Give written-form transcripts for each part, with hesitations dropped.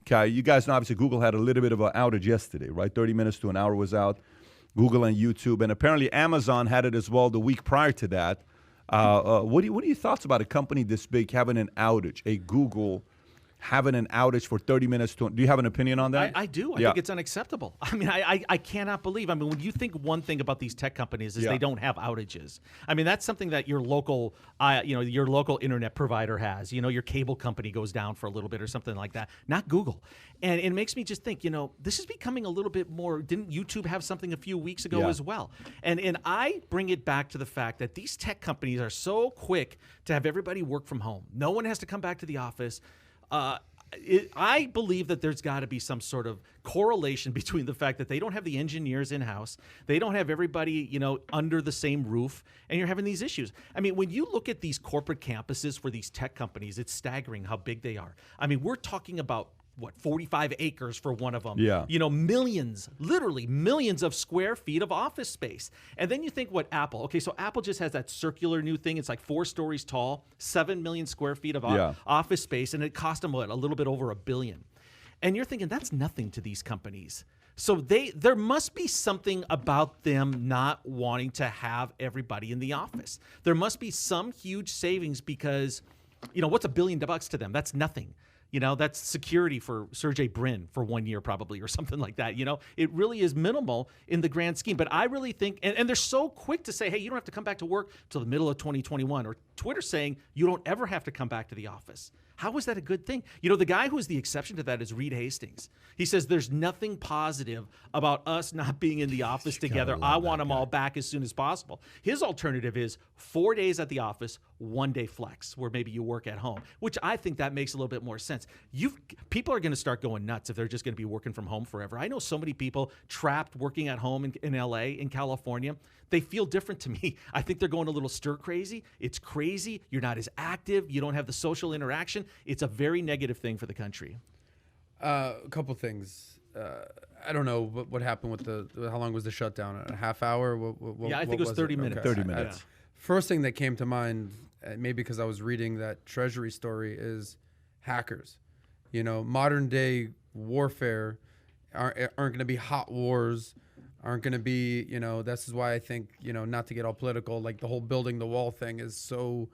Okay, you guys know obviously Google had a little bit of an outage yesterday, right? 30 minutes to an hour was out. Google and YouTube, and apparently Amazon had it as well the week prior to that. What are your thoughts about a company this big having an outage, a Google having an outage for 30 minutes? Do you have an opinion on that? I do. I think it's unacceptable. I mean, I cannot believe. I mean, when you think one thing about these tech companies is they don't have outages. I mean, that's something that your local, your local internet provider has. You know, your cable company goes down for a little bit or something like that. Not Google. And it makes me just think, this is becoming a little bit more. Didn't YouTube have something a few weeks ago as well? And I bring it back to the fact that these tech companies are so quick to have everybody work from home. No one has to come back to the office. I believe that there's got to be some sort of correlation between the fact that they don't have the engineers in-house, they don't have everybody, under the same roof, and you're having these issues. I mean, when you look at these corporate campuses for these tech companies, it's staggering how big they are. I mean, we're talking about 45 acres for one of them. Yeah. Millions, literally millions of square feet of office space. And then you think Apple. Okay, so Apple just has that circular new thing. It's like 4 stories tall, 7 million square feet of office space, and it cost them a little bit over $1 billion. And you're thinking that's nothing to these companies. So there must be something about them not wanting to have everybody in the office. There must be some huge savings because, what's $1 billion to them? That's nothing. That's security for Sergey Brin for 1 year probably or something like that. It really is minimal in the grand scheme. But I really think, and they're so quick to say, hey, you don't have to come back to work till the middle of 2021. Or Twitter saying you don't ever have to come back to the office. How is that a good thing? The guy who is the exception to that is Reed Hastings. He says there's nothing positive about us not being in the office together. I want them all back as soon as possible. His alternative is 4 days at the office, 1 day flex, where maybe you work at home, which I think that makes a little bit more sense. People are going to start going nuts if they're just going to be working from home forever. I know so many people trapped working at home in LA, in California. They feel different to me. I think they're going a little stir crazy. It's crazy. You're not as active. You don't have the social interaction. It's a very negative thing for the country. A couple things. I don't know what happened with how long was the shutdown? A half hour? I think it was 30 minutes. Okay. 30 minutes. First thing that came to mind, maybe because I was reading that Treasury story, is hackers. Modern day warfare aren't going to be hot wars, aren't going to be, this is why I think, not to get all political, like the whole building the wall thing is so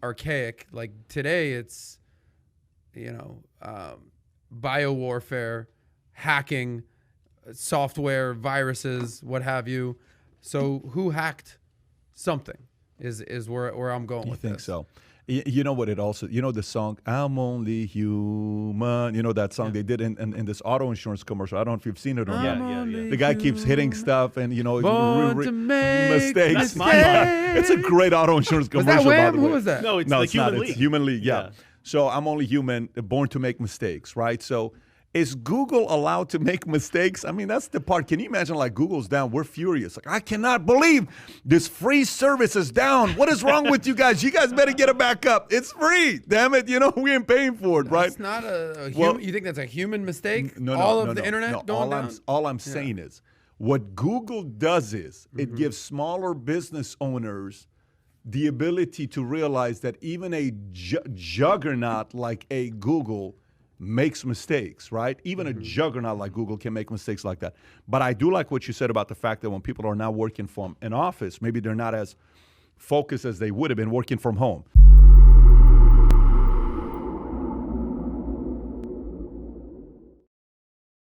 archaic. Like today it's, biowarfare, hacking, software, viruses, what have you. So who hacked something is where I'm going with this. You think so? You know what it also, the song, I'm Only Human, that song they did in this auto insurance commercial. I don't know if you've seen it or not. The guy keeps hitting stuff and, Born to make mistakes. It's a great auto insurance commercial, by the way. Who was that? No, it's It's Human not. League. It's Human League, yeah. So I'm only human, born to make mistakes, right? So is Google allowed to make mistakes? I mean, that's the part. Can you imagine, like, Google's down, we're furious. Like, I cannot believe this free service is down. What is wrong with you guys? You guys better get it back up. It's free. Damn it. We ain't paying for it, right? It's not a human. You think that's a human mistake? No, all of the internet going down? All I'm saying is what Google does is it gives smaller business owners the ability to realize that even a juggernaut like a Google makes mistakes, right? Even a juggernaut like Google can make mistakes like that. But I do like what you said about the fact that when people are now working from an office, maybe they're not as focused as they would have been working from home.